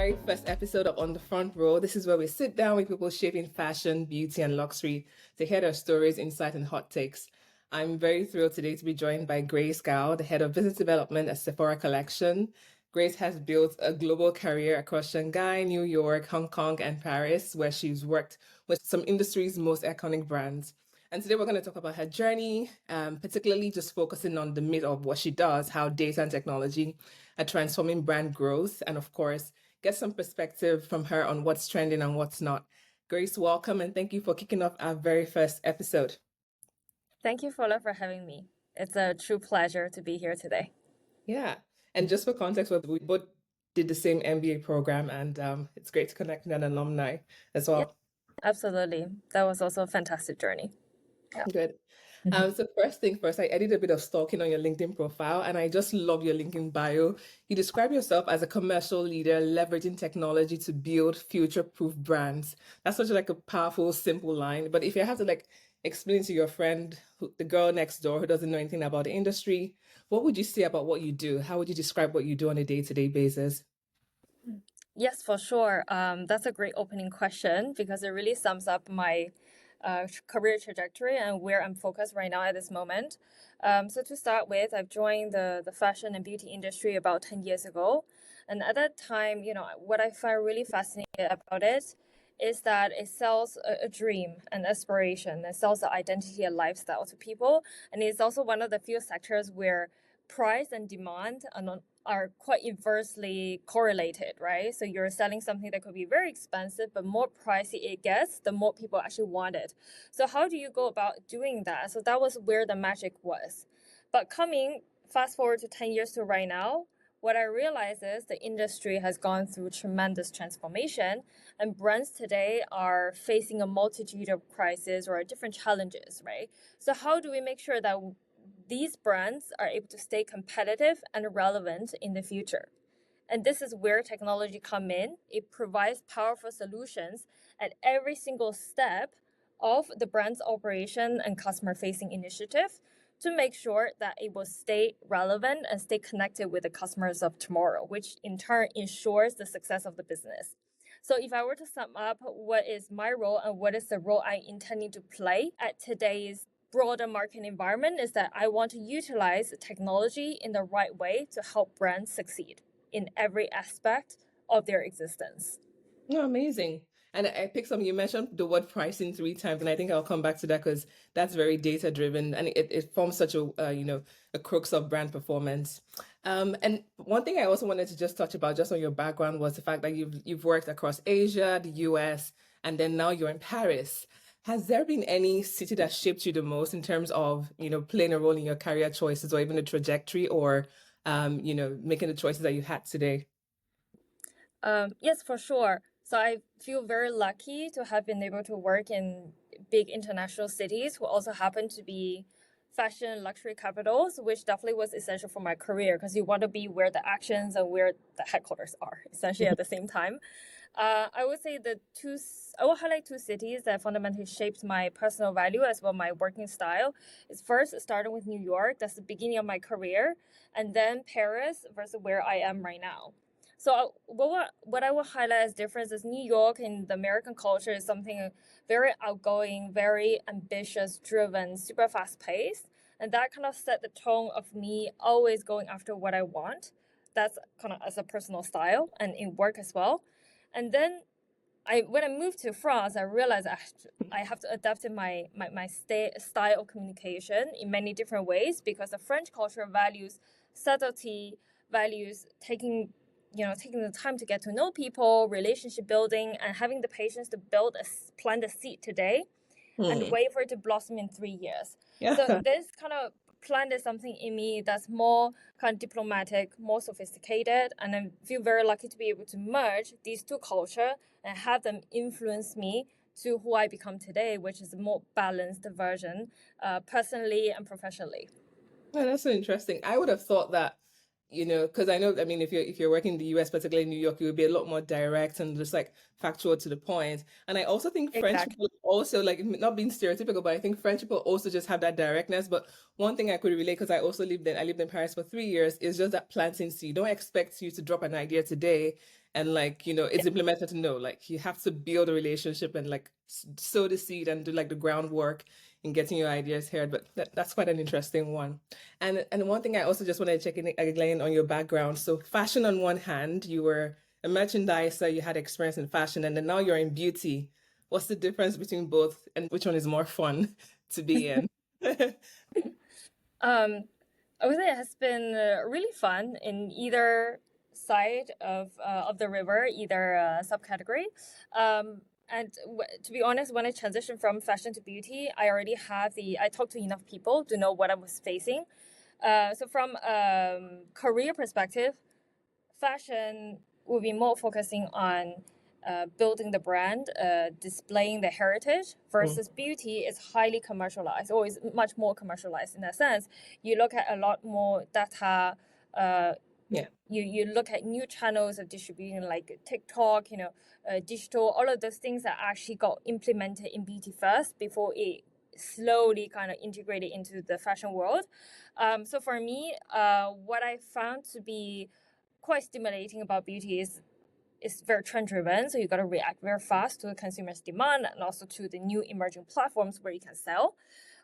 very first episode of On the Front Row. This is where we sit down with people shaping fashion, beauty, and luxury to hear their stories, insight, and hot takes. I'm very thrilled today to be joined by Grace Gao, the head of business development at Sephora Collection. Grace has built a global career across Shanghai, New York, Hong Kong, and Paris, where she's worked with some industry's most iconic brands. And today we're going to talk about her journey, particularly just focusing on the meat of what she does, how data and technology are transforming brand growth, and of course, get some perspective from her on what's trending and what's not. Grace, welcome, and thank you for kicking off our very first episode. Thank you, Fola, for having me. It's a true pleasure to be here today. Yeah. And just for context, we both did the same MBA program, and it's great to connect with an alumni as well. Yeah, absolutely. That was also a fantastic journey. Yeah. Good. So first thing first, I did a bit of stalking on your LinkedIn profile, and I just love your LinkedIn bio. You describe yourself as a commercial leader leveraging technology to build future-proof brands. That's such like a powerful, simple line. But if you have to explain to your friend, the girl next door who doesn't know anything about the industry, what would you say about what you do? How would you describe what you do on a day-to-day basis? Yes, for sure. That's a great opening question because it really sums up my career trajectory and where I'm focused right now at this moment. So to start with, I've joined the fashion and beauty industry about 10 years ago. And at that time, what I find really fascinating about it is that it sells a dream, an aspiration. It sells the identity and lifestyle to people. And it's also one of the few sectors where price and demand are quite inversely correlated, right? So you're selling something that could be very expensive, but more pricey it gets, the more people actually want it. So how do you go about doing that? So that was where the magic was. But fast forward to 10 years to right now, what I realize is the industry has gone through tremendous transformation, and brands today are facing a multitude of crises or different challenges, right? So how do we make sure that these brands are able to stay competitive and relevant in the future? And this is where technology come in. It provides powerful solutions at every single step of the brand's operation and customer-facing initiative to make sure that it will stay relevant and stay connected with the customers of tomorrow, which in turn ensures the success of the business. So if I were to sum up what is my role and what is the role I'm intending to play at today's broader market environment, is that I want to utilize technology in the right way to help brands succeed in every aspect of their existence. Oh, amazing. And I picked some, you mentioned the word pricing 3 times, and I think I'll come back to that because that's very data driven and it forms such a crux of brand performance. And one thing I also wanted to just touch about just on your background was the fact that you've worked across Asia, the US, and then now you're in Paris. Has there been any city that shaped you the most in terms of, playing a role in your career choices or even the trajectory or, making the choices that you had today? Yes, for sure. So I feel very lucky to have been able to work in big international cities who also happen to be fashion and luxury capitals, which definitely was essential for my career because you want to be where the actions and where the headquarters are, essentially at the same time. I would say I will highlight 2 cities that fundamentally shaped my personal value as well my working style. It's first starting with New York, that's the beginning of my career, and then Paris versus where I am right now. So what I will highlight as difference is New York in the American culture is something very outgoing, very ambitious, driven, super fast paced. And that kind of set the tone of me always going after what I want. That's kind of as a personal style and in work as well. And then when I moved to France, I realized I have to adapt my style of communication in many different ways because the French culture values subtlety, values taking the time to get to know people, relationship building, and having the patience to plant a seed today and wait for it to blossom in 3 years. Yeah. So this kind of planted something in me that's more kind of diplomatic, more sophisticated, and I feel very lucky to be able to merge these 2 cultures and have them influence me to who I become today, which is a more balanced version, personally and professionally. Yeah, that's so interesting. I would have thought that, because I know, I mean, if you're working in the US, particularly in New York, you would be a lot more direct and just factual to the point. And I also think French people also not being stereotypical, but I think French people also just have that directness. But one thing I could relate, because I lived in Paris for 3 years, is just that planting seed. Don't expect you to drop an idea today and like, it's implemented to know, like you have to build a relationship and like sow the seed and do like the groundwork in getting your ideas heard. But that's quite an interesting one. And one thing I also just want to check in again on your background. So fashion on one hand, you were a merchandiser, you had experience in fashion, and then now you're in beauty. What's the difference between both, and which one is more fun to be in? Um, I would say it has been really fun in either side of the river, either subcategory. To be honest, when I transitioned from fashion to beauty, I talked to enough people to know what I was facing. So from career perspective, fashion will be more focusing on building the brand, displaying the heritage, versus beauty is highly commercialized, or is much more commercialized in that sense. You look at a lot more data. Yeah. You look at new channels of distribution like TikTok, digital, all of those things that actually got implemented in beauty first before it slowly kind of integrated into the fashion world. So for me, what I found to be quite stimulating about beauty is it's very trend driven, so you got to react very fast to the consumer's demand and also to the new emerging platforms where you can sell.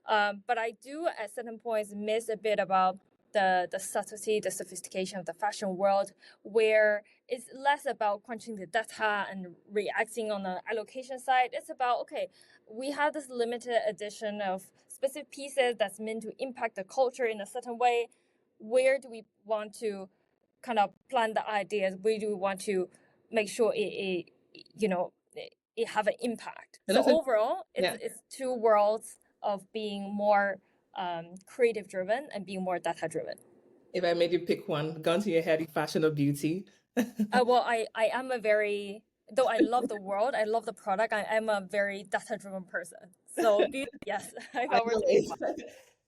But I do at certain points miss a bit about the subtlety, the sophistication of the fashion world, where it's less about crunching the data and reacting on the allocation side. It's about, okay, we have this limited edition of specific pieces that's meant to impact the culture in a certain way. Where do we want to kind of plant the ideas? Where do we want to make sure it have an impact? And So that's a, overall, yeah. it's two worlds of being more creative driven and being more data driven. If I made you pick one, gun to your head, fashion or beauty. Well, I am a very, though I love the world, I love the product, I am a very data driven person. So beauty, yes, if I I were know to pick one.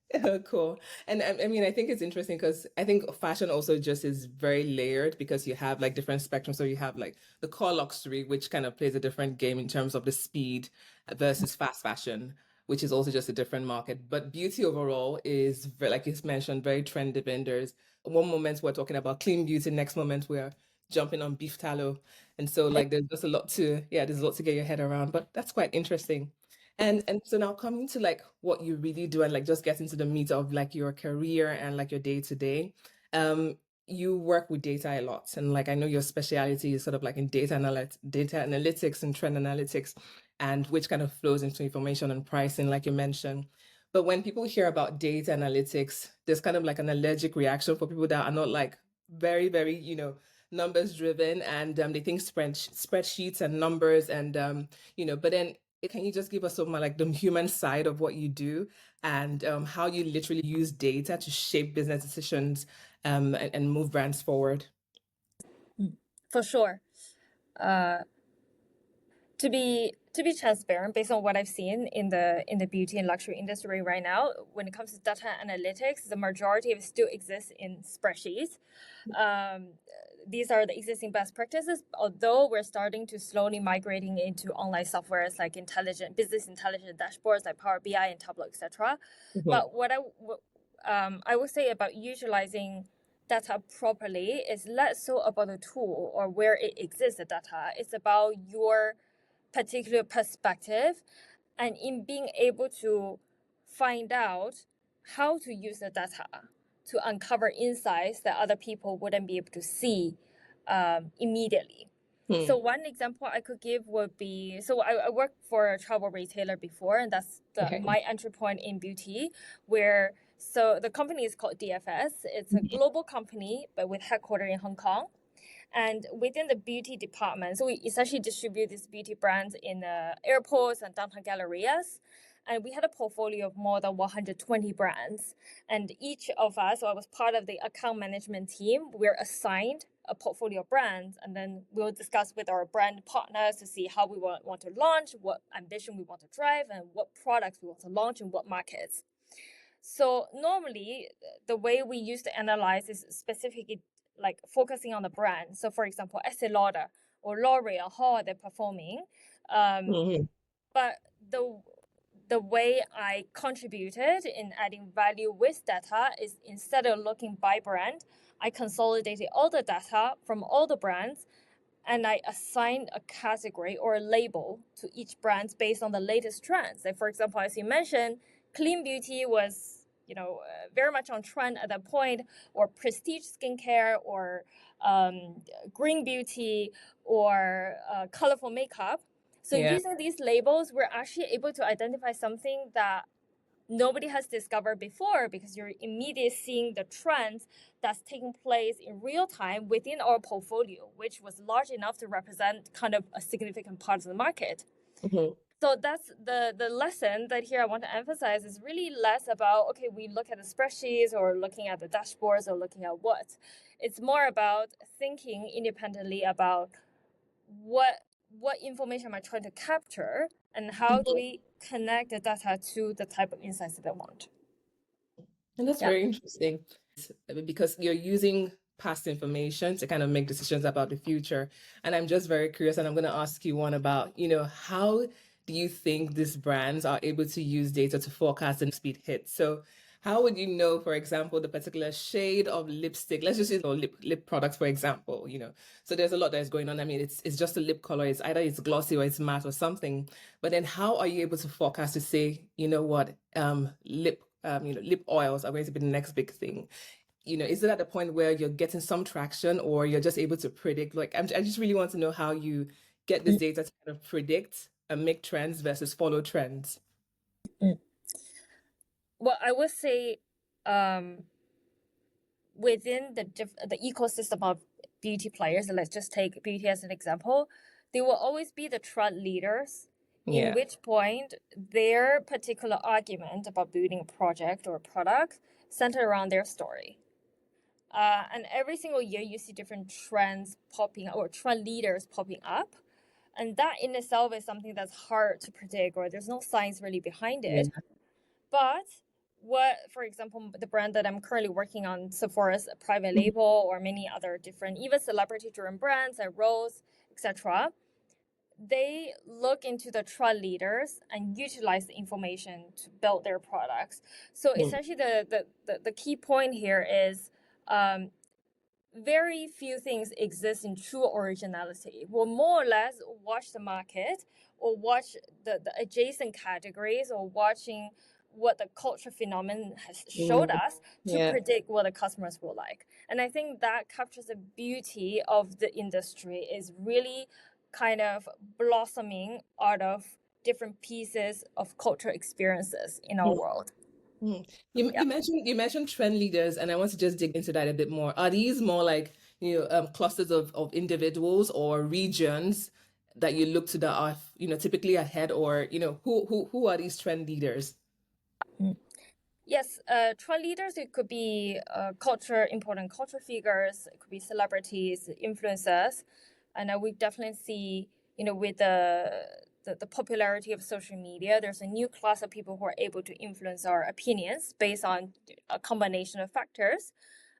it. Cool. And I mean, I think it's interesting because I think fashion also just is very layered because you have like different spectrums. So you have like the core luxury, which kind of plays a different game in terms of the speed versus fast fashion, which is also just a different market. But beauty overall is very, like you mentioned, very trend driven. There's one moment we're talking about clean beauty, next moment we're jumping on beef tallow. And so like there's just a lot to, yeah, there's a lot to get your head around, but that's quite interesting. And so now coming to like what you really do and like just get into the meat of like your career and like your day to day. Um, you work with data a lot, and like I know your specialty is sort of like in data analytics and trend analytics, and which kind of flows into information and pricing, like you mentioned. But when people hear about data analytics, there's kind of like an allergic reaction for people that are not like very, very, numbers driven, and they think spreadsheets and numbers, and but then can you just give us some like the human side of what you do, and how you literally use data to shape business decisions, and move brands forward? For sure. Uh, to be transparent, based on what I've seen in the beauty and luxury industry right now, when it comes to data analytics, the majority of it still exists in spreadsheets. Um, these are the existing best practices, although we're starting to slowly migrating into online softwares like intelligent business intelligence dashboards like Power BI and Tableau, etc. Mhm. But I would say about utilizing data properly is less so about the tool or where it exists, the data. It's about your particular perspective, and in being able to find out how to use the data to uncover insights that other people wouldn't be able to see immediately. Hmm. So one example I could give would be, so I worked for a travel retailer before, and that's Okay. my entry point in beauty, where so the company is called DFS. It's a global company, but with headquarters in Hong Kong. And within the beauty department, so we essentially distribute these beauty brands in airports and downtown gallerias. And we had a portfolio of more than 120 brands. And each of us, so I was part of the account management team, we're assigned a portfolio of brands. And then we'll discuss with our brand partners to see how we want to launch, what ambition we want to drive, and what products we want to launch in what markets. So normally, the way we used to analyze is specifically like focusing on the brand. So for example, Estee Lauder or L'Oreal, how are they performing? Mhm. But the way I contributed in adding value with data is instead of looking by brand, I consolidated all the data from all the brands and I assign a category or a label to each brand based on the latest trends. Like for example, as you mentioned, clean beauty was very much on trend at that point, or prestige skincare, or green beauty, or colorful makeup. So Yeah. using these labels, we're actually able to identify something that nobody has discovered before, because you're immediately seeing the trends that's taking place in real time within our portfolio, which was large enough to represent kind of a significant part of the market. Mm-hmm. So that's the lesson that here I want to emphasize is really less about, okay, we look at the spreadsheets or looking at the dashboards or looking at what. It's more about thinking independently about what information am I trying to capture, and how do we connect the data to the type of insights that I want. And that's Yeah. very interesting because you're using past information to kind of make decisions about the future. And I'm just very curious, and I'm going to ask you one about, how do you think these brands are able to use data to forecast and speed hits? So how would you know, for example, the particular shade of lipstick? Let's just use lip products, for example. So there's a lot that's going on. I mean, it's just a lip color. It's either it's glossy or it's matte or something. But then how are you able to forecast to say, you know what, lip oils are going to be the next big thing? Is it at the point where you're getting some traction, or you're just able to predict? Like, I just really want to know how you get this data to kind of predict and make trends versus follow trends. Mm. Well, I would say within the ecosystem of beauty players, and let's just take beauty as an example, they will always be the trend leaders, in Yeah. which point their particular argument about building a project or a product centered around their story. And every single year you see different trends popping or trend leaders popping up. And that in itself is something that's hard to predict, or there's no science really behind Yeah. it. But what, for example, the brand that I'm currently working on, Sephora's private label, or many other different, even celebrity-driven brands like Rose, etc., they look into the trend leaders and utilize the information to build their products. So Mm. essentially, the key point here is very few things exist in true originality. We'll more or less watch the market, or watch the adjacent categories, or watching what the culture phenomenon has showed Mm. us to Yeah. predict what the customers will like. And I think that captures the beauty of the industry, is really kind of blossoming out of different pieces of cultural experiences in our world. Mm. You mentioned trend leaders, and I want to just dig into that a bit more. Are these more like clusters of individuals or regions that you look to that are typically ahead, or who are these trend leaders? Yes, trend leaders, it could be important culture figures, it could be celebrities, influencers. And we definitely see, with the popularity of social media, there's a new class of people who are able to influence our opinions based on a combination of factors.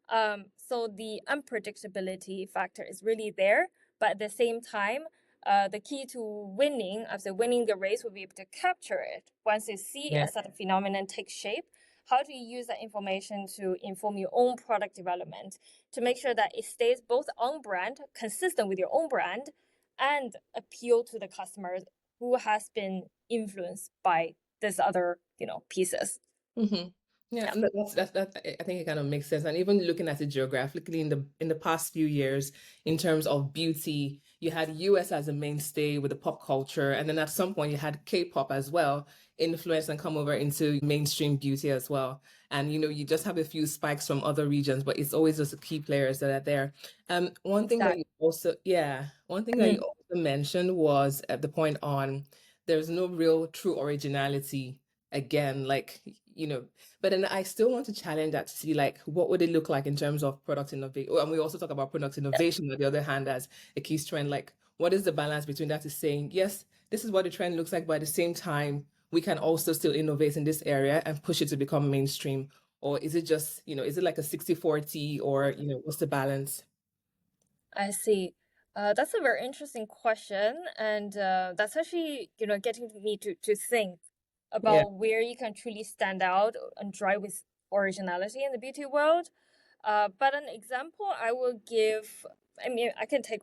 So the unpredictability factor is really there, but at the same time, the key to winning, after winning the race, will be able to capture it once you see a Yeah. certain phenomenon take shape. How do you use that information to inform your own product development, to make sure that it stays both on brand, consistent with your own brand, and appeal to the customers who has been influenced by this other, pieces. Mm-hmm. Yeah, Yeah. and I think it kind of makes sense. And even looking at it geographically in the past few years, in terms of beauty, you had US as a mainstay with the pop culture, and then at some point you had K-pop as well, influence and come over into mainstream beauty as well. And you just have a few spikes from other regions, but it's always just the key players that are there. One thing that Exactly. you also, yeah, one thing that you Mm. also mentioned was at the point on there's no real true originality again, like but then I still want to challenge that to see like what would it look like in terms of product innovation. And we also talk about product innovation on the other hand as a key trend. Like, what is the balance between that, is saying yes, this is what the trend looks like, but at the same time we can also still innovate in this area and push it to become mainstream? Or is it just, is it like a 60-40, or what's the balance? I see. That's a very interesting question, and that's actually, getting me to think Yeah. about where you can truly stand out and drive with originality in the beauty world. But an example I will give, I mean, I can take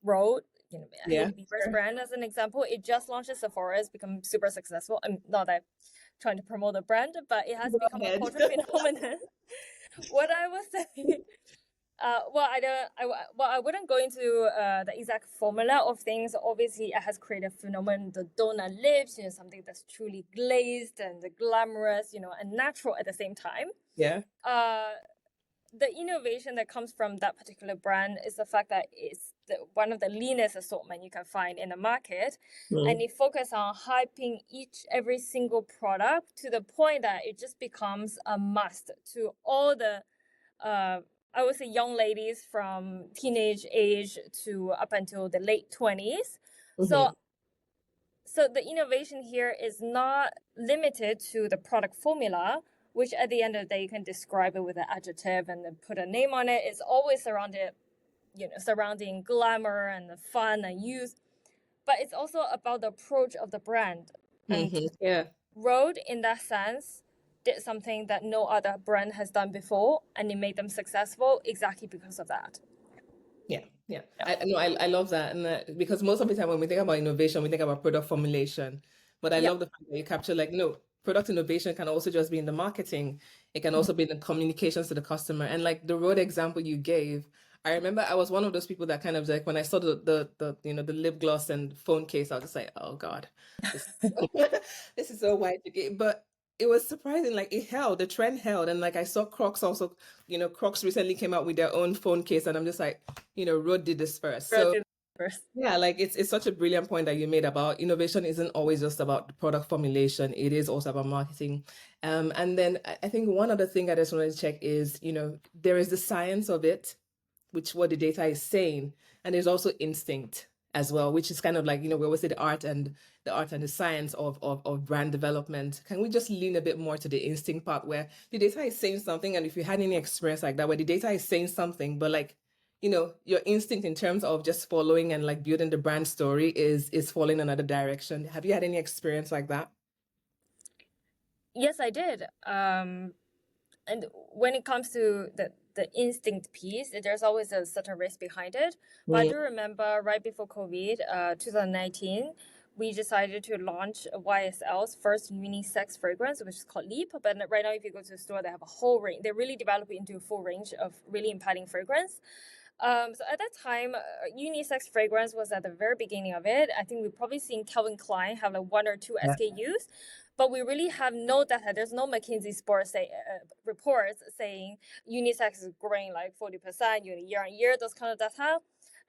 Rode, Yeah, Hailey Bieber's sure. brand as an example. It just launched at Sephora. It's become super successful. I'm not that trying to promote the brand, but it has Go become a ahead. culture phenomenon. What I was saying, well, I don't, I wouldn't go into the exact formula of things. Obviously, it has created a phenomenon, the donut lips, something that's truly glazed and glamorous, and natural at the same time. Yeah. The innovation that comes from that particular brand is the fact that it's one of the leanest assortment you can find in the market, and Mm. it focuses on hyping every single product to the point that it just becomes a must to all the I would say young ladies from teenage age to up until the late 20s. So Mhm. so the innovation here is not limited to the product formula, which at the end of the day you can describe it with an adjective and then put a name on it. It's always surrounding glamour and the fun and use, but it's also about the approach of the brand. And Yeah. Rode, in that sense, did something that no other brand has done before, and it made them successful exactly because of that. Yeah, yeah. Yeah. I know I love that, and because most of the time when we think about innovation, we think about product formulation. But I Yeah. love the fact that you capture like no, product innovation can also just be in the marketing. It can also be in the communications to the customer. And like the road example you gave, I remember I was one of those people that kind of like when I saw the the lip gloss and phone case, I was just like, oh God, this this is so wide to get. But it was surprising, like it held, the trend held. And like I saw Crocs also, Crocs recently came out with their own phone case, and I'm just like, Rode did this first. Rode So did first. yeah, like it's such a brilliant point that you made about innovation isn't always just about the product formulation. It is also about marketing. And then I think one other thing I just wanted to check is, there is the science of it, which what the data is saying, and there's also instinct as well, which is kind of like, we always say the art and the science of brand development. Can we just lean a bit more to the instinct part where the data is saying something, and if you had any experience like that, where the data is saying something, but like, your instinct in terms of just following and like building the brand story is falling another direction. Have you had any experience like that? Yes, I did. And when it comes to the instinct piece, there's always a certain risk behind it. But I Mm, do remember right before COVID, 2019, we decided to launch YSL's first unisex fragrance, which is called Leap. But right now, if you go to the store, they have a whole range. They really develop it into a full range of really impacting fragrance. So at that time, unisex fragrance was at the very beginning of it. I think we've probably seen Calvin Klein have like one or two yeah. SKUs, but we really have no data. There's no McKinsey reports saying unisex is growing like 40% year on year, those kind of data.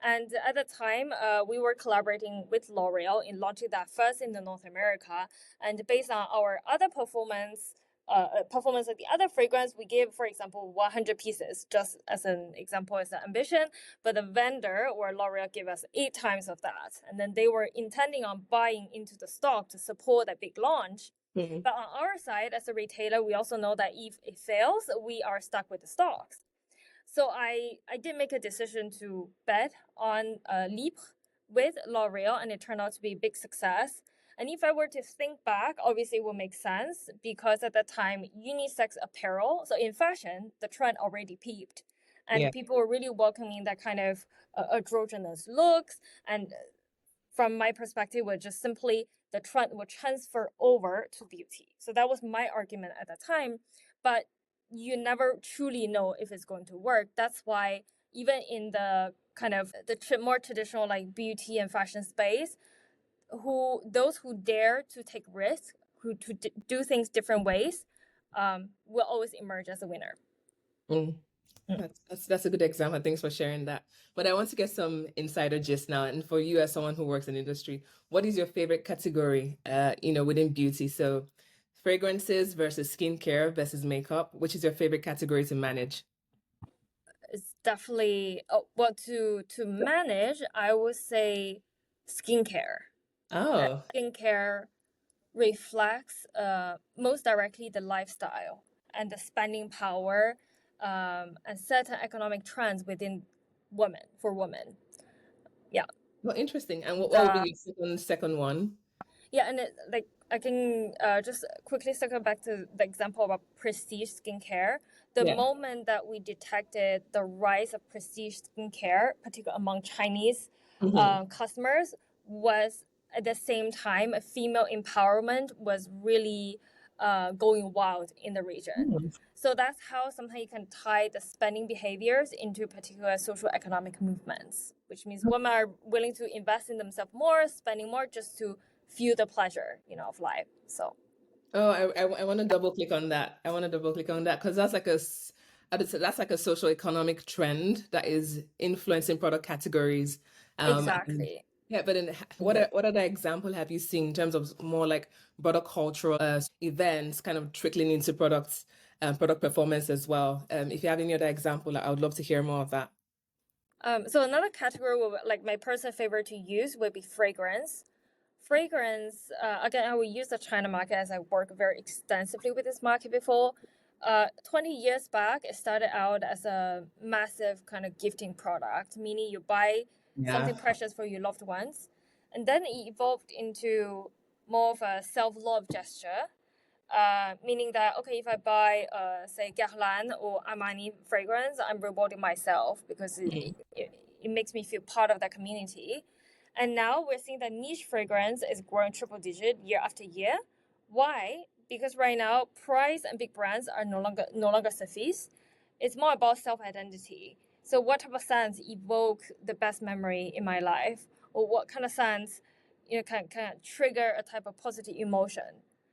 And at the time, we were collaborating with L'Oreal in launching that first in the North America. And based on our other performance of the other fragrance, we give, for example, 100 pieces, just as an example, as an ambition. But the vendor or L'Oreal gave us 8 times of that. And then they were intending on buying into the stock to support that big launch. Mhm. But on our side, as a retailer, we also know that if it fails, we are stuck with the stocks. So I did make a decision to bet on Leap with L'Oreal, and it turned out to be a big success. And if I were to think back, obviously it will make sense because at that time, unisex apparel, so in fashion, the trend already peaked. Yeah. And people were really welcoming that kind of androgynous looks. And from my perspective, was just simply the trend will transfer over to beauty. So that was my argument at the time. But you never truly know if it's going to work. That's why even in the kind of the more traditional like beauty and fashion space, those who dare to take risks, who to do things different ways, will always emerge as a winner. Mm. That's a good example. Thanks for sharing that. But I want to get some insider gist now. And for you as someone who works in the industry, what is your favorite category, within beauty? So fragrances versus skincare versus makeup. Which is your favorite category to manage? It's definitely well to manage. I would say skincare. Oh, Skincare reflects most directly the lifestyle and the spending power, and certain economic trends within women. Yeah. well, interesting. And what would be The your second one? Yeah, and like I can just quickly circle back to the example about prestige skincare. The Yeah. moment that we detected the rise of prestige skincare, particularly among Chinese customers was at the same time female empowerment was really going wild in the region. So that's how sometimes you can tie the spending behaviors into particular social economic movements, which means women are willing to invest in themselves more, spending more just to feel the pleasure, of life. So Oh, I want to double click on that. I want to double click on that because that's like I would say that's like a social economic trend that is influencing product categories. And exactly. yeah, but then what other example have you seen in terms of more like broader cultural events kind of trickling into products and product performance as well? If you have any other example, I would love to hear more of that. So another category, like my personal favorite to use, would be fragrance. Fragrance, again, I will use the China market as I work very extensively with this market before. 20 years back, it started out as a massive kind of gifting product, meaning you buy Yeah. something precious for your loved ones. And then it evolved into more of a self love gesture, meaning that, okay, if I buy, say, Guerlain or Armani fragrance, I'm rewarding myself because it makes me feel part of that community. And now we're seeing that niche fragrance is growing triple digit year after year. Why? Because right now, price and big brands are no longer suffice. It's more about self identity. So, what type of scents evoke the best memory in my life, or what kind of scents, can trigger a type of positive emotion.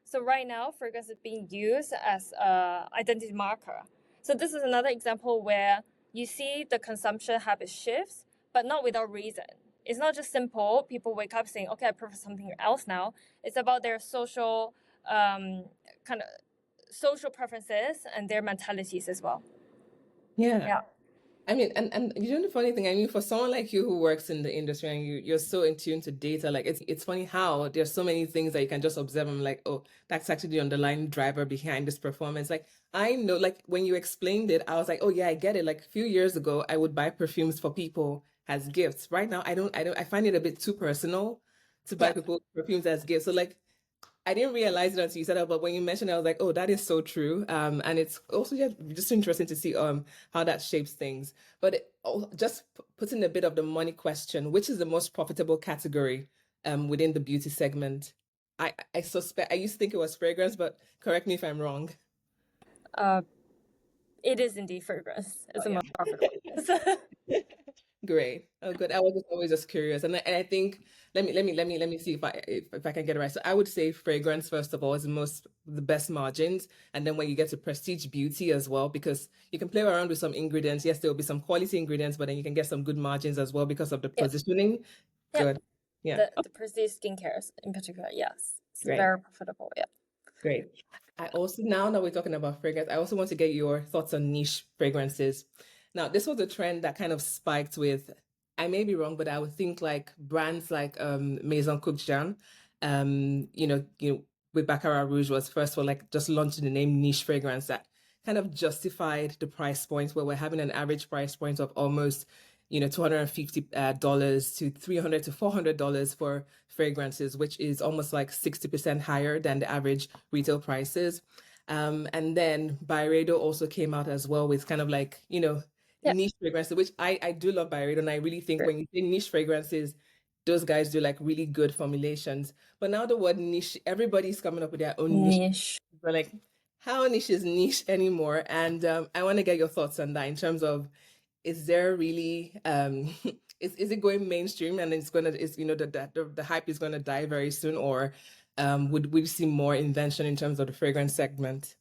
So right now, fragrance is being used as a identity marker. So this is another example where you see the consumption habit shifts, but not without reason. It's not just simple. People wake up saying, "Okay, I prefer something else now." It's about their social, kind of social preferences and their mentalities as well. Yeah. Yeah. I mean, and you know the funny thing, I mean, for someone like you who works in the industry and you're so in tune to data, like it's funny how there's so many things that you can just observe and like, oh, that's actually the underlying driver behind this performance. Like I know, like when you explained it, I was like, oh yeah, I get it. Like a few years ago, I would buy perfumes for people as gifts. Right now, I find it a bit too personal to buy Yeah. people perfumes as gifts. So like I didn't realize it until you said it, but when you mentioned it, I was like, oh, that is so true. And it's also just interesting to see how that shapes things. But just putting a bit of the money question, which is the most profitable category within the beauty segment? I suspect I used to think it was fragrance, but correct me if I'm wrong. Uh, it is indeed fragrance. It's Oh the yeah. most profitable. Great. Oh, good. I was just always just curious, and I think let me see if I can get it right. So I would say fragrance first of all is the best margins, and then when you get to prestige beauty as well, because you can play around with some ingredients. Yes, there will be some quality ingredients, but then you can get some good margins as well because of the Yeah. positioning. Yeah. Good. Yeah. The prestige skincare in particular, yes, it's Great. very profitable. Yeah. Great. I also, now that we're talking about fragrance, I also want to get your thoughts on niche fragrances. Now, this was a trend that kind of spiked with, I may be wrong, but I would think like brands like Maison Cookjean, with Baccarat Rouge was first for like just launching the name niche fragrance that kind of justified the price points where we're having an average price point of almost $250 to $300 to $400 for fragrances, which is almost like 60% higher than the average retail prices. And then Byredo also came out as well with kind of like, Yeah. niche fragrances, which I do love Byredo. And I really think Great. when you say niche fragrances, those guys do like really good formulations. But now the word niche, everybody's coming up with their own niche. Niche. But like, how niche is niche anymore? And I want to get your thoughts on that in terms of is there really is it going mainstream and the hype is gonna die very soon, or would we see more invention in terms of the fragrance segment?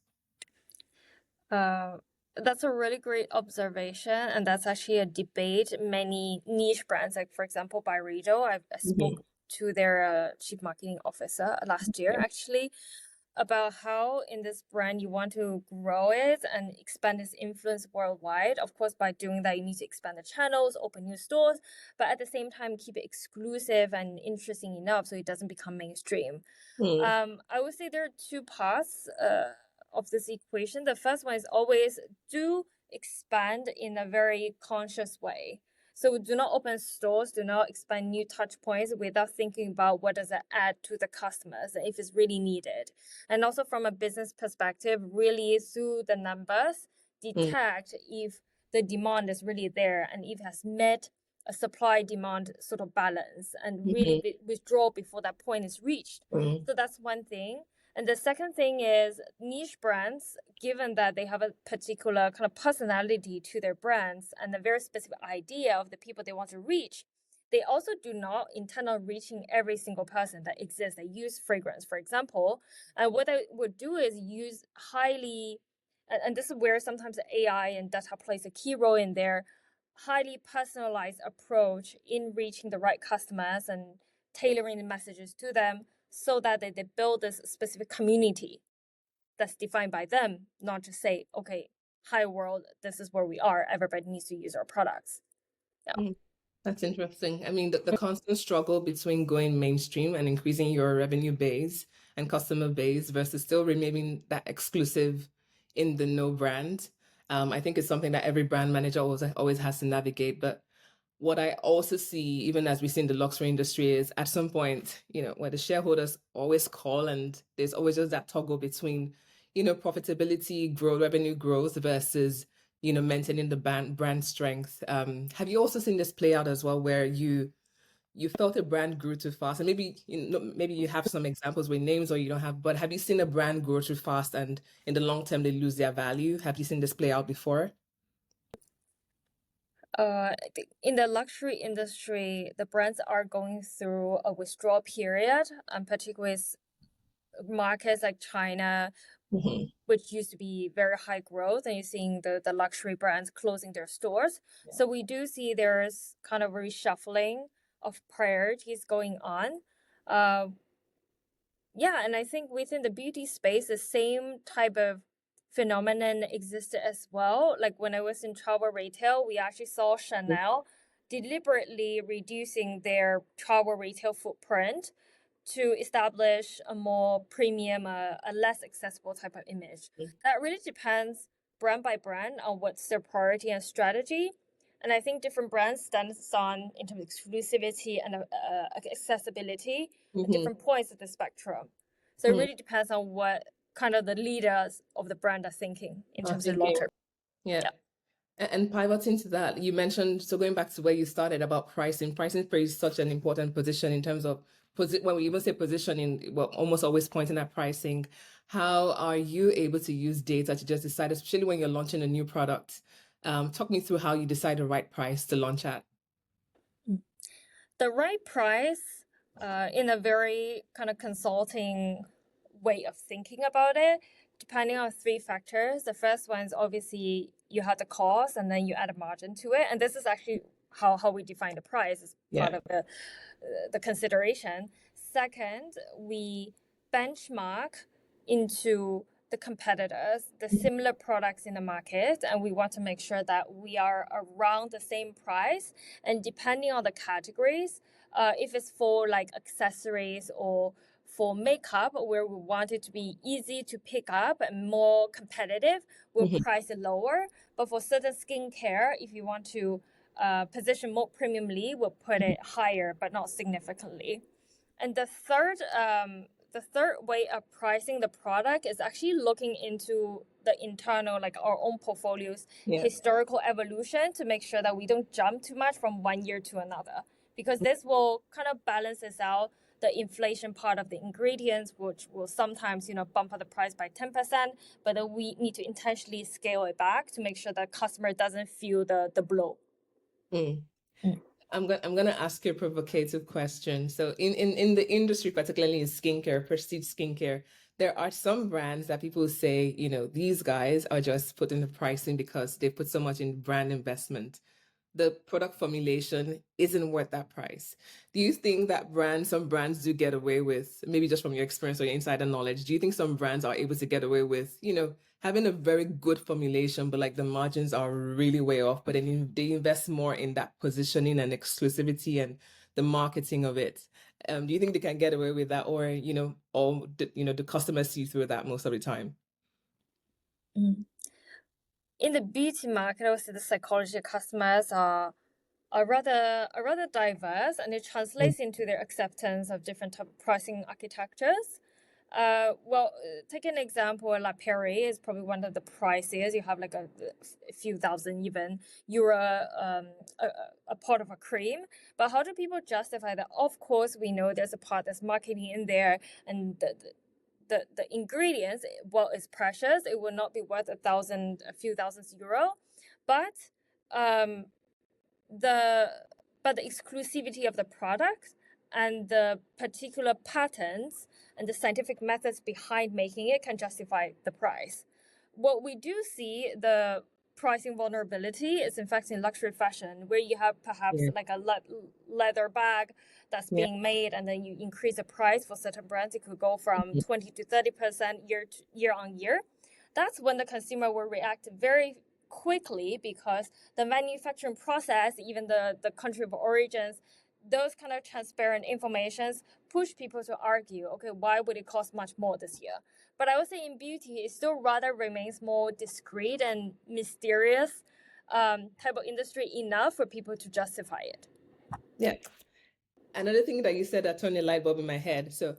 Uh, that's a really great observation, and that's actually a debate many niche brands, like for example, Byredo. I Mhm. spoke to their chief marketing officer last year, actually, about how in this brand you want to grow it and expand its influence worldwide. Of course, by doing that, you need to expand the channels, open new stores, but at the same time, keep it exclusive and interesting enough so it doesn't become mainstream. Hmm. I would say there are two parts of this equation. The first one is always do expand in a very conscious way. So do not open stores, do not expand new touch points without thinking about what does it add to the customers and if it's really needed. And also from a business perspective, really through the numbers, Hmm. detect if the demand is really there and if it has met a supply demand sort of balance and really Mm-hmm. withdraw before that point is reached. Mm-hmm. So that's one thing. And the second thing is niche brands, given that they have a particular kind of personality to their brands and a very specific idea of the people they want to reach, they also do not intend on reaching every single person that exists that use fragrance, for example. And what they would do is use highly, and this is where sometimes AI and data plays a key role in there, highly personalized approach in reaching the right customers and tailoring the messages to them so that they build this specific community that's defined by them, not just say, okay, hi world, this is where we are. Everybody needs to use our products. Yeah. That's interesting. I mean, the constant struggle between going mainstream and increasing your revenue base and customer base versus still remaining that exclusive in the no brand. I think it's something that every brand manager always has to navigate. But what I also see, even as we see in the luxury industry, is at some point, where the shareholders always call and there's always just that toggle between, profitability, revenue growth versus, maintaining the brand strength. Have you also seen this play out as well, where you felt a brand grew too fast, and maybe you have some examples with names or you don't have, but have you seen a brand grow too fast and in the long term they lose their value? Have you seen this play out before? In the luxury industry, the brands are going through a withdrawal period, and particularly with markets like China, Mm-hmm. which used to be very high growth, and you're seeing the luxury brands closing their stores. Yeah. So we do see there's kind of a reshuffling of priorities going on. Yeah, and I think within the beauty space, the same type of phenomenon existed as well. Like when I was in travel retail, we actually saw Chanel deliberately reducing their travel retail footprint to establish a more premium, a less accessible type of image. That really depends brand by brand on what's their priority and strategy. And I think different brands stand on in terms of exclusivity and accessibility at Mm-hmm. different points of the spectrum. So it really depends on what kind of the leaders of the brand are thinking in terms of long Thinking, term. yeah. Yeah. And pivoting to that, you mentioned, so going back to where you started about pricing plays such an important position in terms of when we even say positioning, well, almost always pointing at pricing. How are you able to use data to just decide, especially when you're launching a new product? Talk me through how you decide the right price to launch at. The right price, in a very kind of consulting way of thinking about it, depending on three factors. The first one is obviously you have the cost and then you add a margin to it. And this is actually how we define the price as part of the consideration. Second, we benchmark into the competitors, the similar products in the market, and we want to make sure that we are around the same price. And depending on the categories, if it's for like accessories or for makeup, where we want it to be easy to pick up and more competitive, we'll price it lower. But for certain skincare, if you want to position more premiumly, we'll put it higher, but not significantly. And the third way of pricing the product is actually looking into the internal, like our own portfolio's historical evolution to make sure that we don't jump too much from one year to another, because this will kind of balances out the inflation part of the ingredients, which will sometimes, bump up the price by 10%, but then we need to intentionally scale it back to make sure that customer doesn't feel the blow. I'm gonna ask you a provocative question. So in the industry, particularly in skincare, prestige skincare, there are some brands that people say, these guys are just putting the pricing because they put so much in brand investment. The product formulation isn't worth that price. Do you think that some brands do get away with, maybe just from your experience or your insider knowledge, do you think some brands are able to get away with, having a very good formulation, but like the margins are really way off, but then they invest more in that positioning and exclusivity and the marketing of it? Do you think they can get away with that, or, the customers see through that most of the time? In the beauty market, I would say the psychology of customers are rather diverse, and it translates into their acceptance of different type of pricing architectures. Take an example. La Prairie is probably one of the priciest. You have like a few thousand even euro, a pot of a cream. But how do people justify that? Of course, we know there's a part that's marketing in there, and the ingredients, well, it's precious. It will not be worth a few thousands euro, but um, the the exclusivity of the product and the particular patents and the scientific methods behind making it can justify the price. What we do see, the pricing vulnerability, is in fact in luxury fashion, where you have perhaps Yeah. like a leather bag that's Yeah. being made, and then you increase the price for certain brands. It could go from Mhm. 20 to 30% year on year. That's when the consumer will react very quickly, because the manufacturing process, even the country of origins, those kind of transparent informations push people to argue, okay, why would it cost much more this year? But I would say in beauty, it still rather remains more discreet and mysterious type of industry enough for people to justify it. Yeah. Another thing that you said that turned a light bulb in my head. So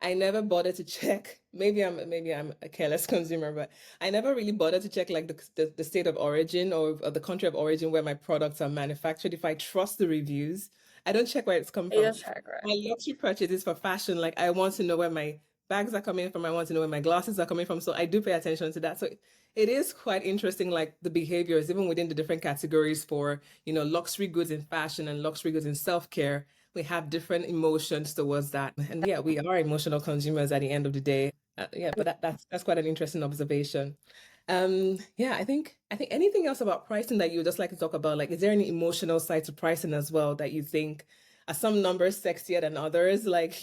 I never bothered to check. Maybe I'm a careless consumer, but I never really bothered to check like the state of origin or the country of origin where my products are manufactured. If I trust the reviews, I don't check where it's come You from. just check, right? My luxury purchases for fashion, like I want to know where my bags are coming from. I want to know where my glasses are coming from. So I do pay attention to that. So it is quite interesting, like the behaviors, even within the different categories for, luxury goods in fashion and luxury goods in self-care. We have different emotions towards that. And yeah, we are emotional consumers at the end of the day. Yeah, but that's quite an interesting observation. Yeah, I think anything else about pricing that you would just like to talk about, like, is there any emotional side to pricing as well that you think are some numbers sexier than others? Like,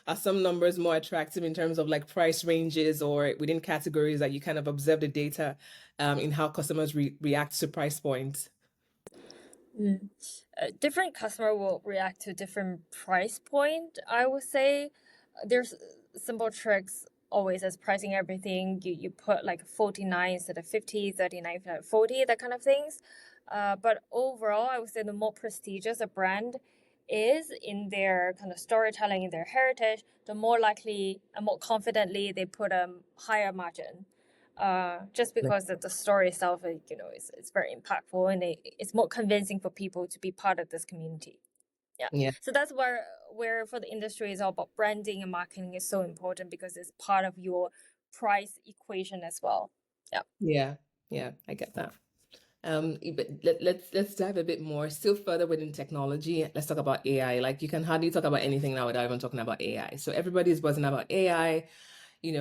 are some numbers more attractive in terms of like price ranges or within categories that you kind of observe the data in how customers react to price points? Mm. Different customer will react to different price point. I would say there's simple tricks always as pricing everything. You put like 49 instead of 50, 39 instead of 40, that kind of things. But overall, I would say the more prestigious a brand is in their kind of storytelling, in their heritage, the more likely and more confidently they put a higher margin. Just because the story itself, is very impactful, and it's more convincing for people to be part of this community. Yeah. Yeah. So that's where for the industry is all about branding and marketing is so important, because it's part of your price equation as well. Yeah. Yeah. Yeah, I get that. But let's dive a bit more, still further within technology. Let's talk about AI. Like you can hardly talk about anything now without even talking about AI. So everybody's buzzing about AI.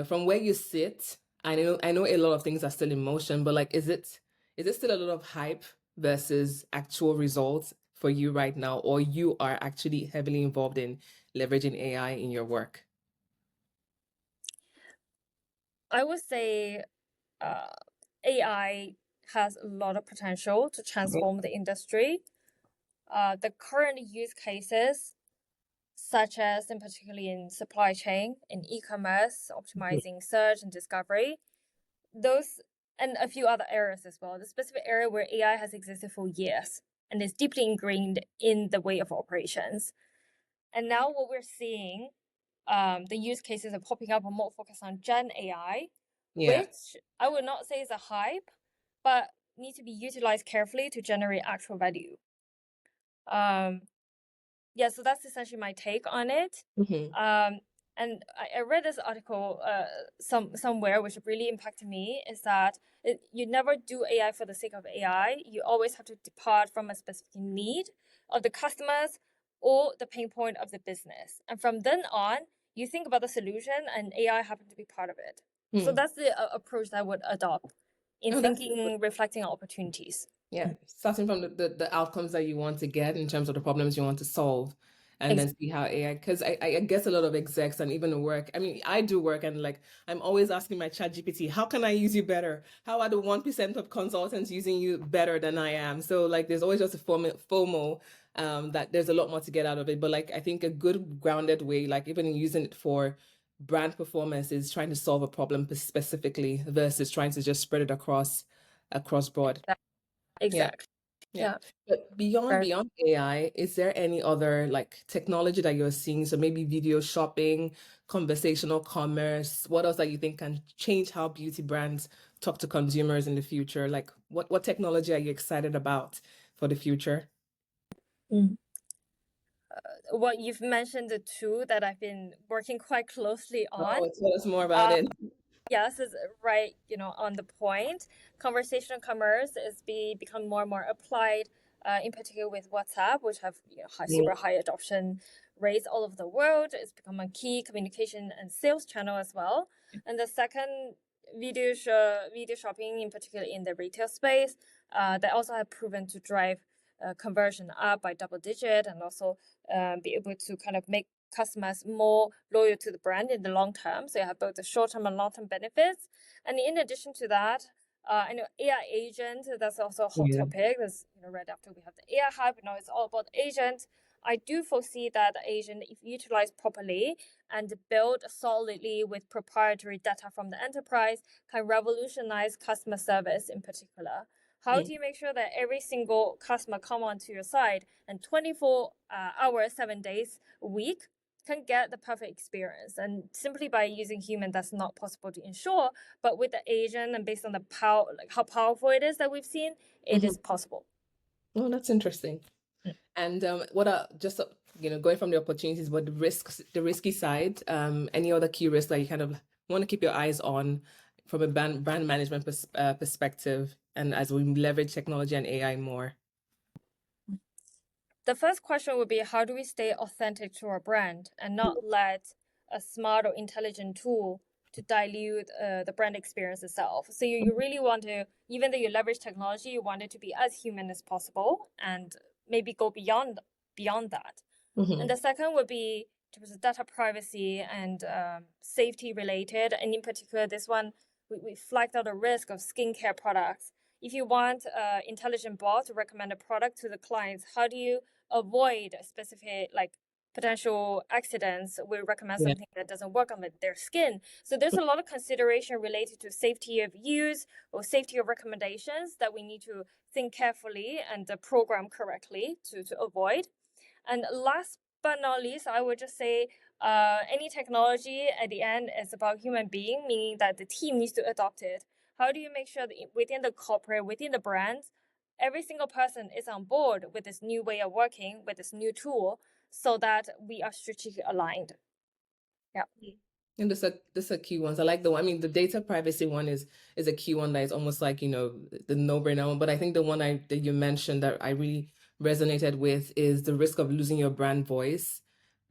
From where you sit, I know a lot of things are still in motion, but like, is it still a lot of hype versus actual results for you right now, or you are actually heavily involved in leveraging AI in your work? I would say AI has a lot of potential to Yeah. transform the industry. The current use cases, such as in particularly in supply chain, in e-commerce, Mhm. optimizing search and discovery, those and a few other areas as well. The specific area where AI has existed for years and is deeply ingrained in the way of operations. And now what we're seeing, the use cases are popping up are more focused on Gen AI, Yeah. which I would not say is a hype, but need to be utilized carefully to generate actual value. Um, yeah, so that's essentially my take on it. Hmm. Um, and I read this article somewhere which really impacted me, is that you never do AI for the sake of AI. You always have to depart from a specific need of the customers or the pain point of the business. And from then on, you think about the solution, and AI happen to be part of it. So Hmm. that's the approach that I would adopt in Oh, that's thinking, reflecting on opportunities. Yeah, starting from the outcomes that you want to get in terms of the problems you want to solve, and then see how AI, because I guess a lot of execs and even work, I mean, I do work and like I'm always asking my chat GPT, how can I use you better? How are the 1% of consultants using you better than I am? So like there's always just a FOMO, that there's a lot more to get out of it. But like I think a good grounded way, like even using it for brand performance, is trying to solve a problem specifically versus trying to just spread it across broad. Exactly. Yeah. Exactly. Yeah. Yeah. But beyond Right. beyond AI, is there any other like technology that you're seeing? So maybe video shopping, conversational commerce. What else that you think can change how beauty brands talk to consumers in the future? Like what technology are you excited about for the future? Mm. Well, you've mentioned the two that I've been working quite closely on. Oh, tell us more about Uh, it. Yes, is right, on the point. Conversational commerce is become more and more applied, in particular with WhatsApp, which have super high adoption rates all over the world. It's become a key communication and sales channel as well. And the second, video shopping, in particular in the retail space, they also have proven to drive conversion up by double digit, and also be able to kind of make customers more loyal to the brand in the long term. So you have both the short term and long term benefits. And in addition to that, I know AI agent, that's also a hot Yeah. topic. That's, right after we have the AI hype, now it's all about agent. I do foresee that the agent, if utilized properly and built solidly with proprietary data from the enterprise, can revolutionize customer service in particular. How Mm. do you make sure that every single customer come onto your site and 24 hours, 7 days a week can get the perfect experience? And simply by using human, that's not possible to ensure. But with the agent and based on the power, like how powerful it is that we've seen, it Mhm. is possible. Oh, that's interesting. And what are just going from the opportunities, but the risks, the risky side, any other key risks that you kind of want to keep your eyes on from a brand management perspective, and as we leverage technology and AI more? The first question would be, how do we stay authentic to our brand and not let a smart or intelligent tool to dilute the brand experience itself? So you really want to, even though you leverage technology, you want it to be as human as possible and maybe go beyond that. And Mm-hmm. the second would be towards data privacy and safety related. And in particular, this one, we flagged out a risk of skincare products. If you want intelligent bot to recommend a product to the clients, how do you avoid specific like potential accidents? We recommend Yeah. something that doesn't work on their skin. So there's a lot of consideration related to safety of use or safety of recommendations that we need to think carefully and program correctly to avoid. And last but not least, I would just say any technology at the end is about human being, meaning that the team needs to adopt it. How do you make sure that within the corporate, within the brands, every single person is on board with this new way of working, with this new tool, so that we are strategically aligned? Yeah. And this are key ones. I like the one. I mean, the data privacy one is a key one that is almost like the no-brainer one. But I think the one that you mentioned that I really resonated with is the risk of losing your brand voice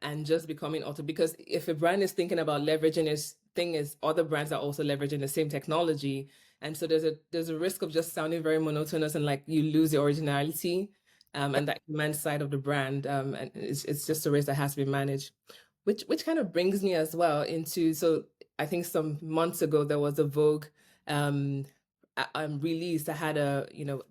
and just becoming auto. Because if a brand is thinking about leveraging its thing, is other brands are also leveraging the same technology, and so there's a risk of just sounding very monotonous and like you lose your originality, and that human side of the brand. And it's just a risk that has to be managed. Which kind of brings me as well into, so I think some months ago there was a Vogue um release that had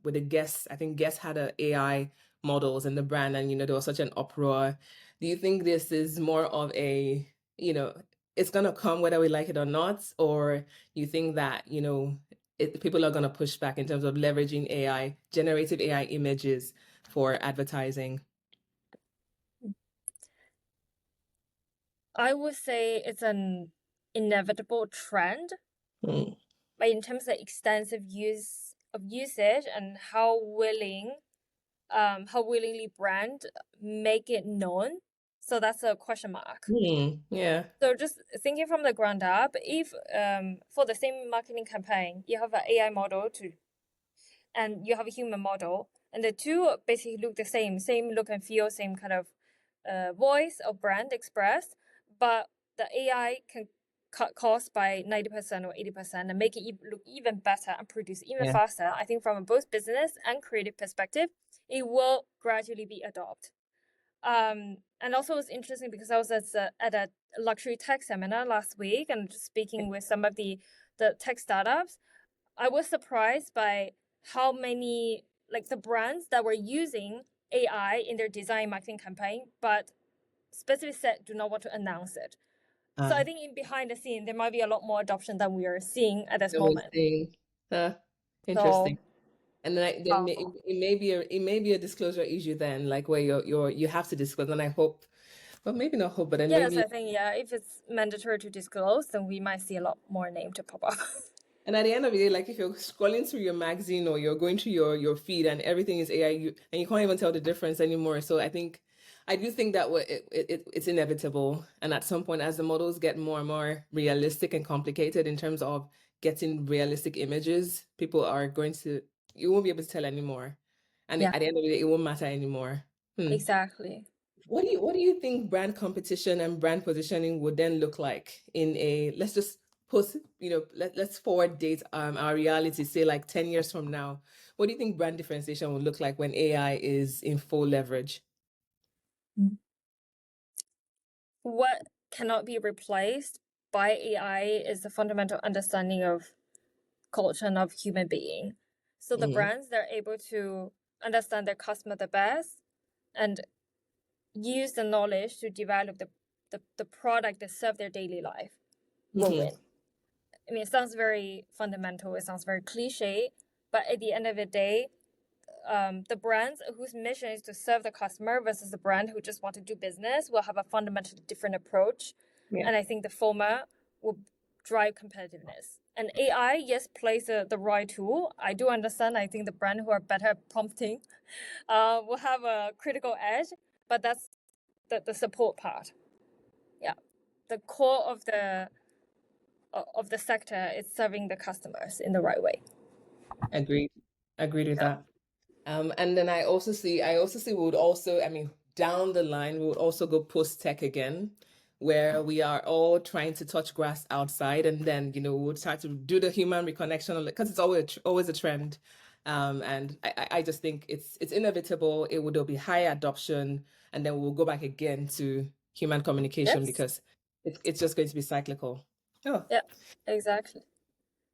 with the guests. I think guests had a AI models in the brand, and there was such an uproar. Do you think this is more of a, it's gonna come whether we like it or not, or you think that people are gonna push back in terms of leveraging AI, generative AI images for advertising? I would say it's an inevitable trend, Mm. but in terms of extensive usage and how willingly brand make it known. So that's a question mark. Yeah. So just thinking from the ground up, if for the same marketing campaign, you have an AI model and you have a human model, and the two basically look the same look and feel, same kind of voice or brand expressed, but the AI can cut costs by 90% or 80% and make it look even better and produce even Yeah. faster. I think from a both business and creative perspective, it will gradually be adopted. And also it's interesting because I was at a luxury tech seminar last week and just speaking with some of the tech startups. I was surprised by how many like the brands that were using AI in their design marketing campaign, but specifically said do not want to announce it. So I Uh, think in behind the scene there might be a lot more adoption than we are seeing at this I was moment. saying, So interesting. And then Powerful. it may be a disclosure issue then, like where you have to disclose. And I hope, but maybe not hope, but then Yes, maybe. I think, yeah, if it's mandatory to disclose, then we might see a lot more name to pop up. And at the end of the day, like if you're scrolling through your magazine or you're going through your feed and everything is AI, and you can't even tell the difference anymore. So I do think that it's inevitable. And at some point, as the models get more and more realistic and complicated in terms of getting realistic images, people are going to, you won't be able to tell anymore. And Yeah, at the end of the day, it won't matter anymore. Hmm. exactly. What do you think brand competition and brand positioning would then look like in a, let's just post, let's forward date our reality, say like 10 years from now. What do you think brand differentiation would look like when AI is in full leverage? Mm. What cannot be replaced by AI is the fundamental understanding of culture and of human being. So the Mm-hmm. brands, they're able to understand their customer the best and use the knowledge to develop the product that serve their daily life will Mm-hmm. win. I mean, it sounds very fundamental, it sounds very cliche, but at the end of the day, the brands whose mission is to serve the customer versus the brand who just want to do business will have a fundamentally different approach. Yeah, And I think the former will drive competitiveness. And AI, yes, plays the right tool. I do understand. I think the brand who are better at prompting will have a critical edge, but that's the support part. Yeah. The core of the sector is serving the customers in the right way. agreed. Agreed with Yeah. that. And then I also see we would also, I mean, down the line, we would also go post tech again, where we are all trying to touch grass outside, and then we would start to do the human reconnection because it's always a trend. And I just think it's inevitable. There'll be high adoption, and then we'll go back again to human communication Yes. because it's just going to be cyclical. Oh, Yeah. Exactly.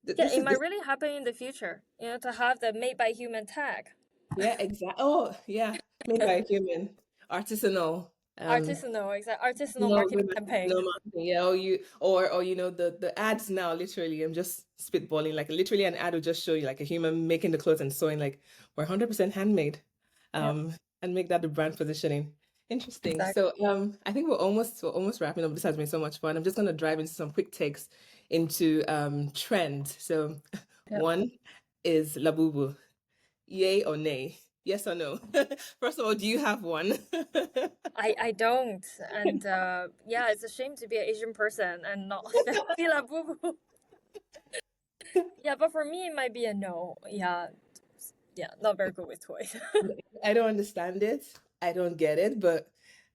Yeah, this it is might this. really happen in the future, to have the made by human tag. Yeah, exactly. Oh, yeah, made by a human, artisanal. Artisanal No, marketing campaign. no marketing. Yeah, or the ads now. Literally, I'm just spitballing. Like literally, an ad will just show you like a human making the clothes and sewing. Like we're 100% handmade, Yeah, and make that the brand positioning. Interesting. exactly. So I think we're almost wrapping up. This has been so much fun. I'm just gonna drive into some quick takes into trend. So Yeah. one is Labubu. Yay or nay? Yes or no? First of all, do you have one? I don't, and yeah, it's a shame to be an Asian person and not feel a boo boo. Yeah, but for me, it might be a no. Yeah, yeah, not very good with toys. I don't understand it. I don't get it, but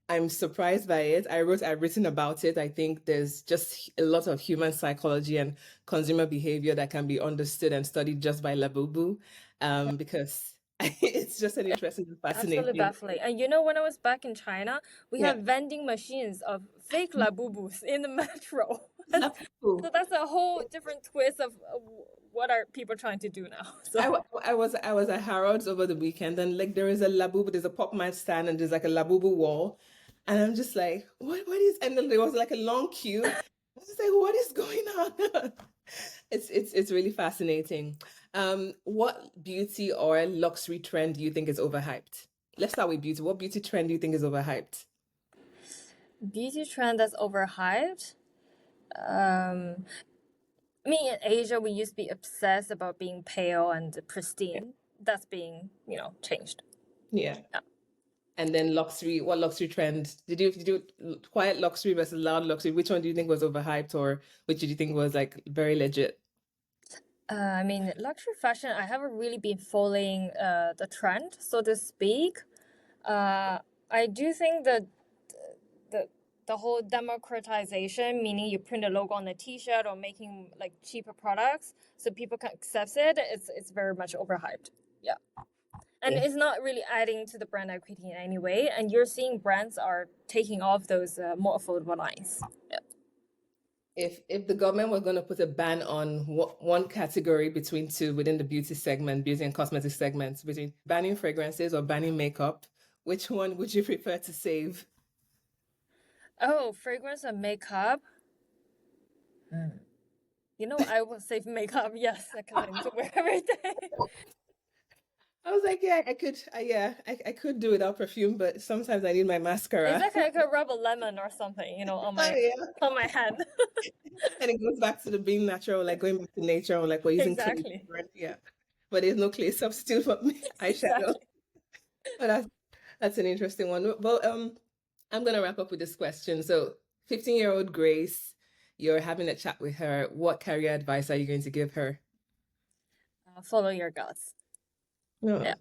I'm surprised by it. I've written about it. I think there's just a lot of human psychology and consumer behavior that can be understood and studied just by Labubu, because it's just an interesting and Absolutely fascinating. baffling. And when I was back in China, we Yeah, have vending machines of fake labubus in the metro. that's cool. So that's a whole different twist of what are people trying to do now. So I was at Harrods over the weekend, and like there is a Labubu, there's a pop man stand, and there's like a Labubu wall, and I'm just like, what is? And then there was like a long queue. I was just like, what is going on? It's really fascinating. What beauty or luxury trend do you think is overhyped? Let's start with beauty. What beauty trend do you think is overhyped? beauty trend that's overhyped. Um, I mean, in Asia, we used to be obsessed about being pale and Yeah. pristine. That's being, changed. Yeah. Yeah. And then luxury, what luxury trend did you quiet luxury versus loud luxury? Which one do you think was overhyped, or which did you think was like very legit? I mean, luxury fashion, I haven't really been following the trend, so to speak. I do think that the the whole democratization, meaning you print a logo on a T-shirt or making like cheaper products so people can access it, it's very much overhyped. Yeah. And Yeah. it's not really adding to the brand equity in any way. And you're seeing brands are taking off those more affordable lines. Yeah. If the government was going to put a ban on one category between two within the beauty segment, beauty and cosmetic segments, between banning fragrances or banning makeup, which one would you prefer to save? Oh, fragrance and makeup. I will save makeup, yes, because I need to wear every day. I was like, yeah, I could do without perfume, but sometimes I need my mascara. Exactly, I could rub a lemon or something, you know, Oh, yeah. on my hand. And it goes back to the being natural, like going back to nature, or like we're using clay. Exactly. Right? Yeah. But there's no clay substitute for eyeshadow. Exactly. But that's an interesting one. Well, I'm gonna wrap up with this question. So, 15-year-old Grace, you're having a chat with her. What career advice are you going to give her? Follow your guts. No, Yeah,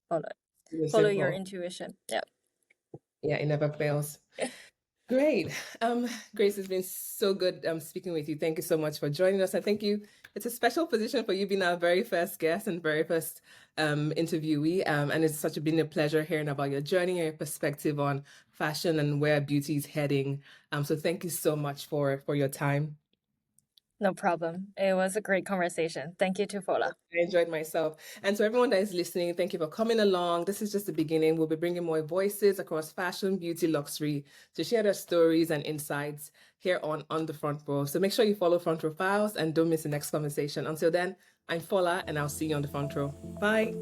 follow it's follow your simple. intuition. Yeah. Yeah, it never fails. Great. Grace, it's been so good speaking with you. Thank you so much for joining us. I think it's a special position for you being our very first guest and very first interviewee. And it's been a pleasure hearing about your journey and your perspective on fashion and where beauty is heading. So thank you so much for your time. No problem. It was a great conversation. Thank you to Fola. I enjoyed myself. And to everyone that is listening, thank you for coming along. This is just the beginning. We'll be bringing more voices across fashion, beauty, luxury to share their stories and insights here on the Front Row. So make sure you follow Front Row Files and don't miss the next conversation. Until then, I'm Fola and I'll see you on the Front Row. Bye.